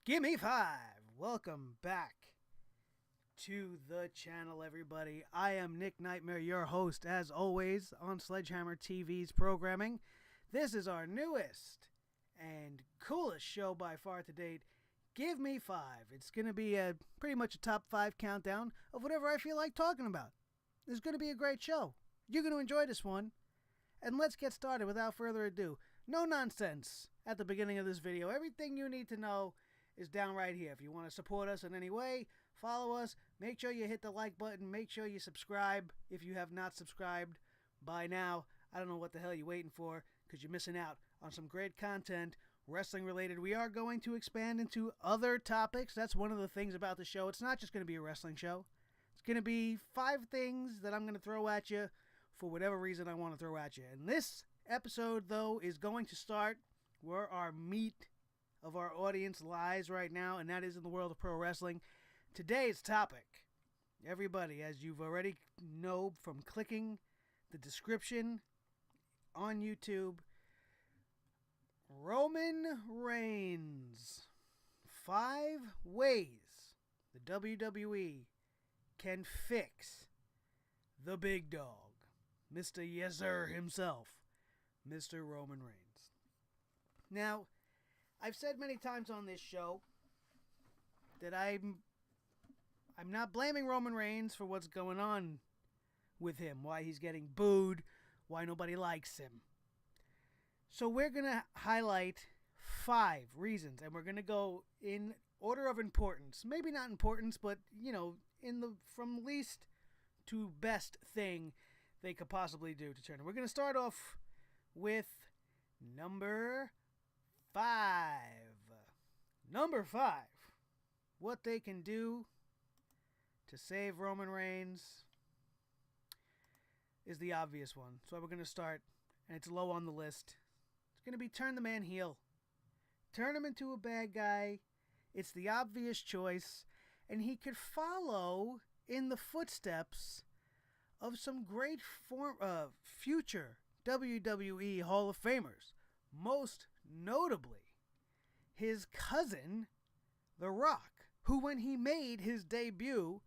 Gimme five! Welcome back to the channel, everybody. I am Nick Nightmare, your host, as always, on SledgeHammer TV's programming. This is our newest and coolest show by far to date. Give me five. It's going to be pretty much a top 5 countdown of whatever I feel like talking about. It's going to be a great show. You're going to enjoy this one. And let's get started without further ado. No nonsense at the beginning of this video. Everything you need to know is down right here. If you want to support us in any way, follow us. Make sure you hit the like button. Make sure you subscribe if you have not subscribed by now. I don't know what the hell you're waiting for, because you're missing out on some great content, wrestling related. We are going to expand into other topics. That's one of the things about the show. It's not just going to be a wrestling show. It's going to be 5 things that I'm going to throw at you for whatever reason I want to throw at you. And this episode, though, is going to start where our meat of our audience lies right now, and that is in the world of pro wrestling. Today's topic, everybody, as you've already know from clicking the description on YouTube, Roman Reigns. 5 ways the WWE can fix the big dog, Mr. Yes Sir himself, Mr. Roman Reigns. Now, I've said many times on this show that I'm not blaming Roman Reigns for what's going on with him, why he's getting booed, why nobody likes him. So we're going to highlight 5 reasons, and we're going to go in order of importance. Maybe not importance, but, from least to best thing they could possibly do to turn it. We're going to start off with number 5. Number 5. What they can do to save Roman Reigns is the obvious one. So we're going to start, and it's low on the list. It's going to be turn the man heel. Turn him into a bad guy. It's the obvious choice, and he could follow in the footsteps of some great future WWE Hall of Famers. Most notably, his cousin, The Rock, who when he made his debut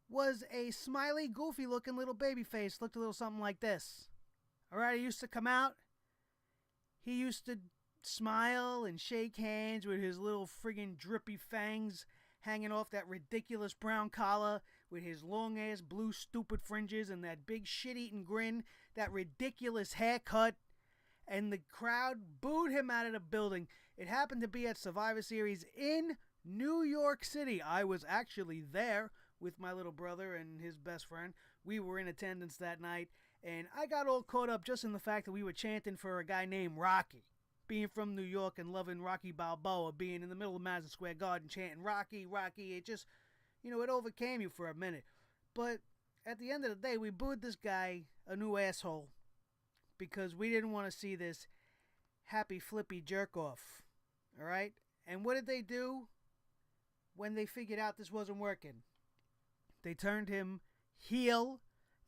was a smiley, goofy-looking little baby face. Looked a little something like this. Alright, he used to come out. He used to smile and shake hands with his little friggin' drippy fangs hanging off that ridiculous brown collar with his long-ass blue stupid fringes and that big shit-eating grin, that ridiculous haircut. And the crowd booed him out of the building. It happened to be at Survivor Series in New York City. I was actually there with my little brother and his best friend. We were in attendance that night, and I got all caught up just in the fact that we were chanting for a guy named Rocky. Being from New York and loving Rocky Balboa, being in the middle of Madison Square Garden chanting Rocky, Rocky, it just, it overcame you for a minute. But at the end of the day, we booed this guy a new asshole, because we didn't want to see this happy flippy jerk-off, all right? And what did they do when they figured out this wasn't working? They turned him heel,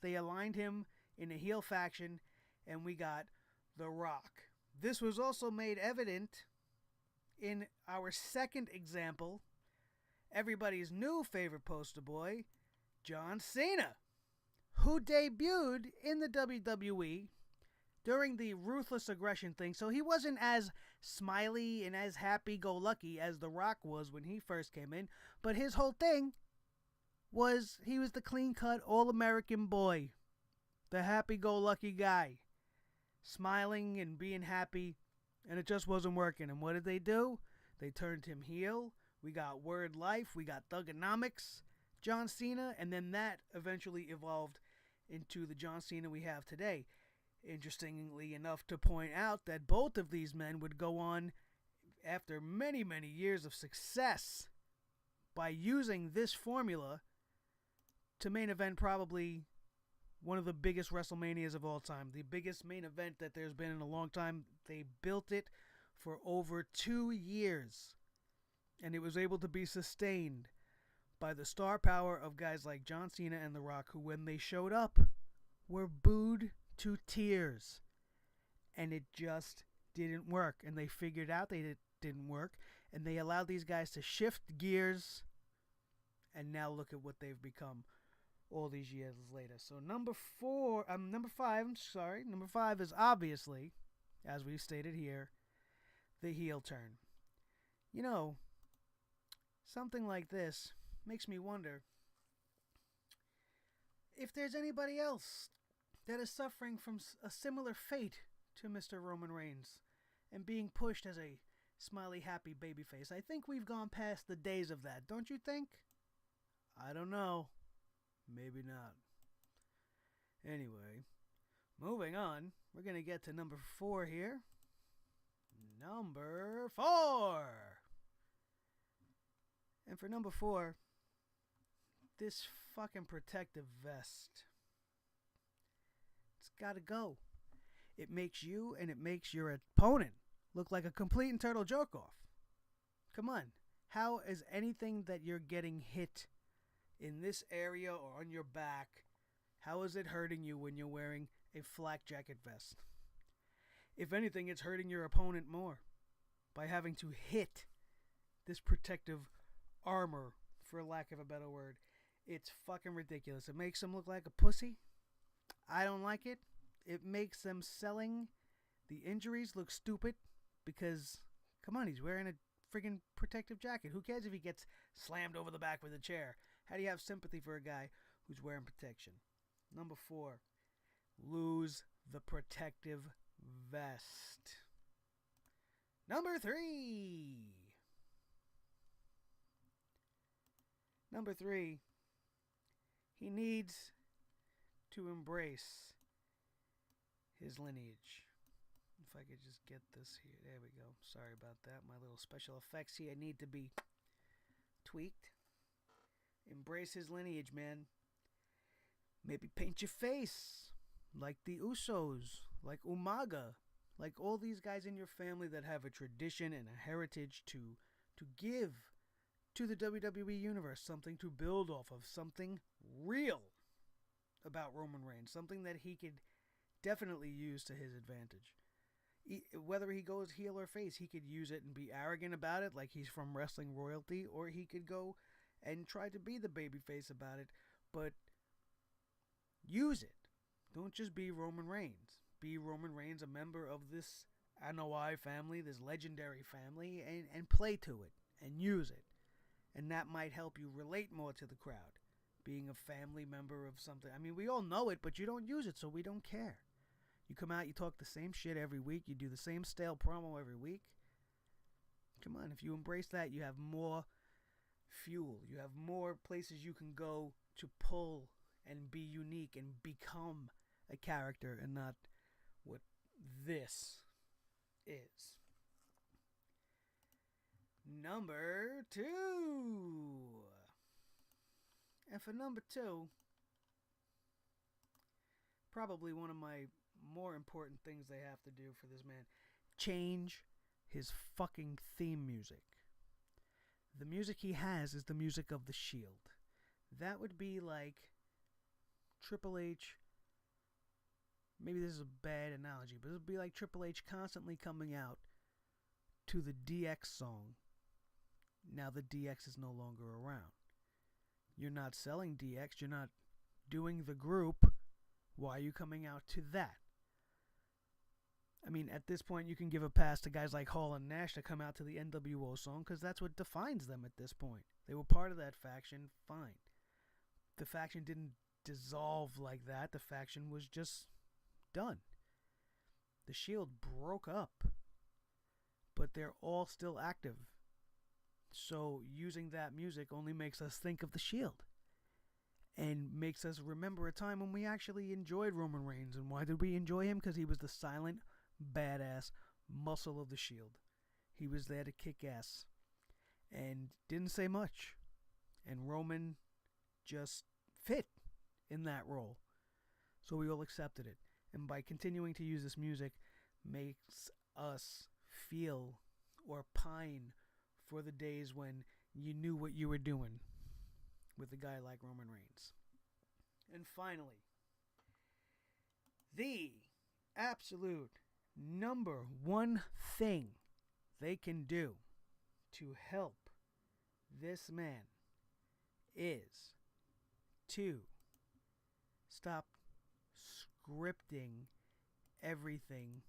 they aligned him in a heel faction, and we got The Rock. This was also made evident in our second example, everybody's new favorite poster boy, John Cena, who debuted in the WWE during the Ruthless Aggression thing, so he wasn't as smiley and as happy-go-lucky as The Rock was when he first came in, but his whole thing was he was the clean-cut, all-American boy, the happy-go-lucky guy, smiling and being happy, and it just wasn't working. And what did they do? They turned him heel. We got Word Life, we got Thugonomics, John Cena, and then that eventually evolved into the John Cena we have today. Interestingly enough to point out that both of these men would go on, after many, many years of success, by using this formula to main event probably one of the biggest WrestleManias of all time. The biggest main event that there's been in a long time. They built it for over 2 years, and it was able to be sustained by the star power of guys like John Cena and The Rock, who when they showed up were booed to tears, and it just didn't work. And they figured out it didn't work, And they allowed these guys to shift gears, and now look at what they've become all these years later. So number five is obviously, as we stated here, the heel turn. You know, something like this makes me wonder if there's anybody else that is suffering from a similar fate to Mr. Roman Reigns and being pushed as a smiley, happy babyface. I think we've gone past the days of that, don't you think? I don't know. Maybe not. Anyway, moving on. We're going to get to number 4 here. Number 4! And for number 4, this fucking protective vest. It's gotta go. It makes you and it makes your opponent look like a complete and total jerk-off. Come on. How is anything that you're getting hit in this area or on your back, how is it hurting you when you're wearing a flak jacket vest? If anything, it's hurting your opponent more by having to hit this protective armor, for lack of a better word. It's fucking ridiculous. It makes them look like a pussy. I don't like it. It makes them selling the injuries look stupid because, come on, he's wearing a friggin' protective jacket. Who cares if he gets slammed over the back with a chair? How do you have sympathy for a guy who's wearing protection? Number 4, lose the protective vest. Number 3. Number 3, he needs to embrace his lineage. If I could just get this here. There we go. Sorry about that. My little special effects here need to be tweaked. Embrace his lineage, man. Maybe paint your face like the Usos, like Umaga, like all these guys in your family that have a tradition and a heritage to give to the WWE Universe, something to build off of, something real about Roman Reigns, something that he could definitely use to his advantage. Whether he goes heel or face, he could use it and be arrogant about it like he's from wrestling royalty, or he could go and try to be the babyface about it, but use it. Don't just be Roman Reigns. Be Roman Reigns, a member of this NOI family, this legendary family, and play to it and use it. And that might help you relate more to the crowd, being a family member of something. I mean, we all know it, but you don't use it, so we don't care. You come out, you talk the same shit every week, you do the same stale promo every week. Come on, if you embrace that, you have more fuel. You have more places you can go to pull and be unique and become a character and not what this is. Number 2. And for number 2, probably one of my more important things they have to do for this man, change his fucking theme music. The music he has is the music of the Shield. That would be like Triple H. Maybe this is a bad analogy, but it would be like Triple H constantly coming out to the DX song. Now the DX is no longer around. You're not selling DX. You're not doing the group. Why are you coming out to that? I mean, at this point, you can give a pass to guys like Hall and Nash to come out to the NWO song because that's what defines them at this point. They were part of that faction, fine. The faction didn't dissolve like that. The faction was just done. The Shield broke up, but they're all still active. So using that music only makes us think of the Shield and makes us remember a time when we actually enjoyed Roman Reigns. And why did we enjoy him? Because he was the silent, badass muscle of the Shield. He was there to kick ass and didn't say much. And Roman just fit in that role. So we all accepted it. And by continuing to use this music makes us feel or pine for the days when you knew what you were doing with a guy like Roman Reigns. And finally, the absolute number one thing they can do to help this man is to stop scripting everything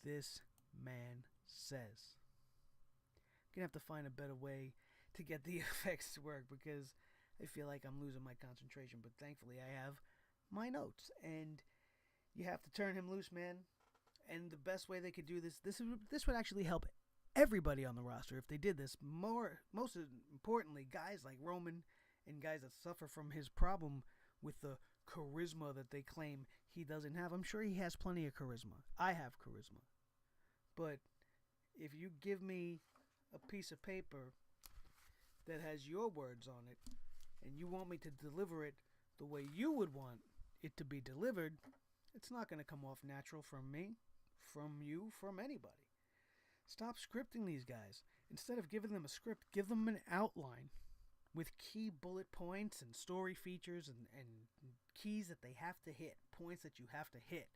this man says. I'm gonna have to find a better way to get the effects to work because I feel like I'm losing my concentration, but thankfully I have my notes, and you have to turn him loose, man. And the best way they could do this would actually help everybody on the roster if they did this. Most importantly, guys like Roman and guys that suffer from his problem with the charisma that they claim he doesn't have. I'm sure he has plenty of charisma. I have charisma. But if you give me a piece of paper that has your words on it, and you want me to deliver it the way you would want it to be delivered, it's not going to come off natural from me, from you, from anybody. Stop scripting these guys. Instead of giving them a script, give them an outline with key bullet points and story features and keys that they have to hit, points that you have to hit.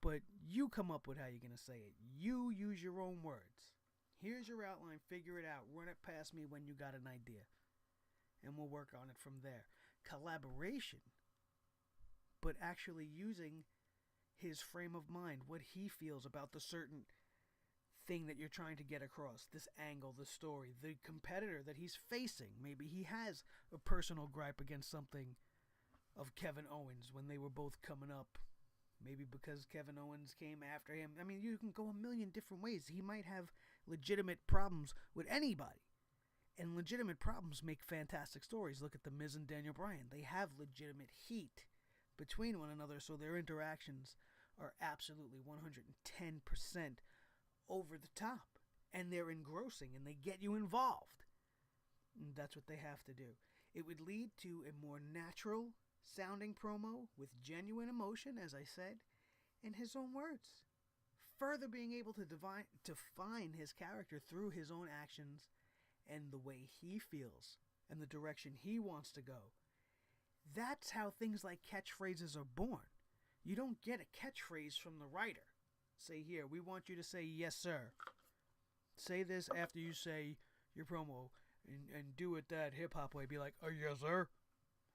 But you come up with how you're going to say it. You use your own words. Here's your outline, figure it out, run it past me when you got an idea. And we'll work on it from there. Collaboration, but actually using his frame of mind, what he feels about the certain thing that you're trying to get across, this angle, the story, the competitor that he's facing. Maybe he has a personal gripe against something of Kevin Owens when they were both coming up. Maybe because Kevin Owens came after him. I mean, you can go a million different ways. He might have legitimate problems with anybody. And legitimate problems make fantastic stories. Look at The Miz and Daniel Bryan. They have legitimate heat between one another, so their interactions are absolutely 110% over the top. And they're engrossing, and they get you involved. And that's what they have to do. It would lead to a more natural sounding promo with genuine emotion, as I said, and his own words. Further being able to define his character through his own actions and the way he feels and the direction he wants to go. That's how things like catchphrases are born. You don't get a catchphrase from the writer. Say, here, we want you to say, yes, sir. Say this after you say your promo and do it that hip-hop way. Be like, oh, yes, sir.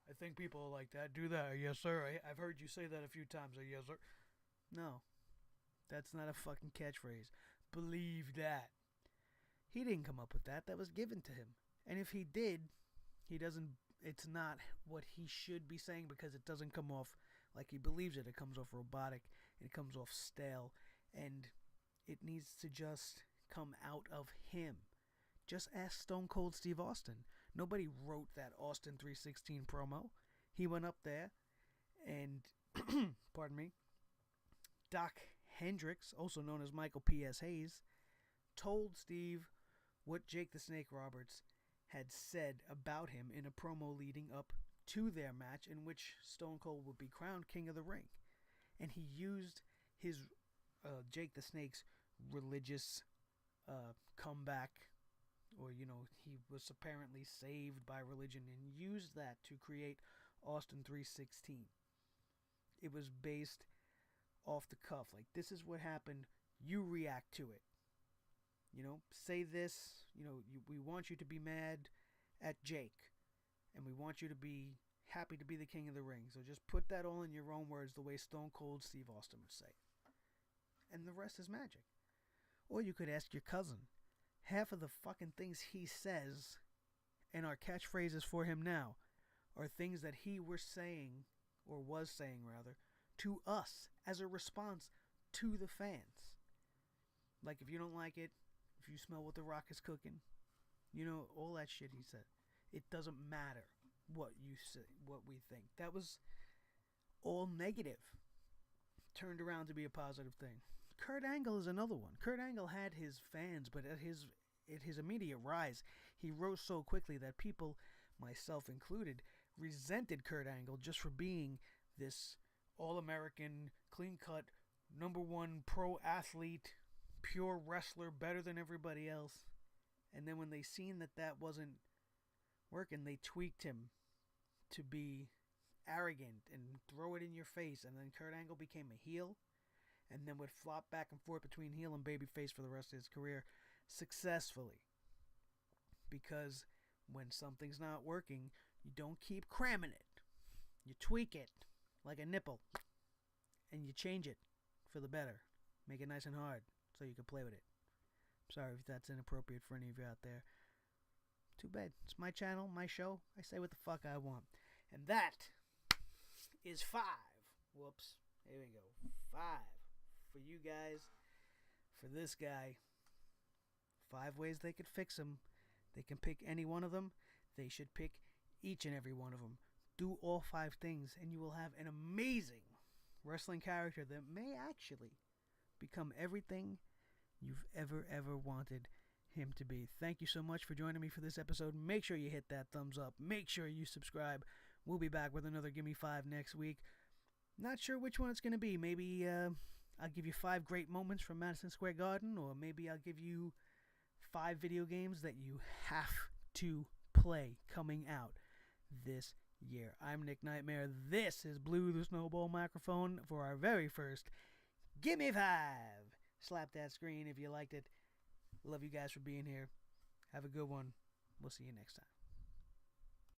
I think people like that. Do that. Yes, sir. I've heard you say that a few times. Yes, sir. No. That's not a fucking catchphrase. Believe that. He didn't come up with that. That was given to him. And if he did, it's not what he should be saying because it doesn't come off like he believes it. It comes off robotic. It comes off stale. And it needs to just come out of him. Just ask Stone Cold Steve Austin. Nobody wrote that Austin 316 promo. He went up there and, pardon me, Doc Hendricks, also known as Michael P.S. Hayes, told Steve what Jake the Snake Roberts had said about him in a promo leading up to their match in which Stone Cold would be crowned King of the Ring. And he used his Jake the Snake's religious comeback, or, he was apparently saved by religion, and used that to create Austin 316. It was based off the cuff. Like, this is what happened. You react to it. Say this. We want you to be mad at Jake, and we want you to be happy to be the King of the Ring. So just put that all in your own words, the way Stone Cold Steve Austin would say. And the rest is magic. Or you could ask your cousin. Half of the fucking things he says and our catchphrases for him now are things that he was saying, rather, to us as a response to the fans. Like, if you don't like it, if you smell what The Rock is cooking, all that shit he said. It doesn't matter what you say, what we think. That was all negative. Turned around to be a positive thing. Kurt Angle is another one. Kurt Angle had his fans, but at his immediate rise, he rose so quickly that people, myself included, resented Kurt Angle just for being this all-American, clean-cut, #1 pro athlete, pure wrestler, better than everybody else. And then when they seen that wasn't working, they tweaked him to be arrogant and throw it in your face. And then Kurt Angle became a heel, and then would flop back and forth between heel and babyface for the rest of his career successfully. because when something's not working, you don't keep cramming it. You tweak it like a nipple, and you change it for the better. Make it nice and hard so you can play with it. Sorry if that's inappropriate for any of you out there. Too bad. It's my channel, my show. I say what the fuck I want. And that is 5. Whoops. Here we go. 5 for you guys. For this guy. 5 ways they could fix him. They can pick any one of them. They should pick each and every one of them. Do all 5 things, and you will have an amazing wrestling character that may actually become everything you've ever wanted him to be. Thank you so much for joining me for this episode. Make sure you hit that thumbs up. Make sure you subscribe. We'll be back with another Gimme 5 next week. Not sure which one it's going to be. Maybe I'll give you 5 great moments from Madison Square Garden, or maybe I'll give you 5 video games that you have to play coming out this year. I'm Nick Nightmare. This is Blue the Snowball Microphone for our very first Gimme 5. Slap that screen if you liked it. Love you guys for being here. Have a good one. We'll see you next time.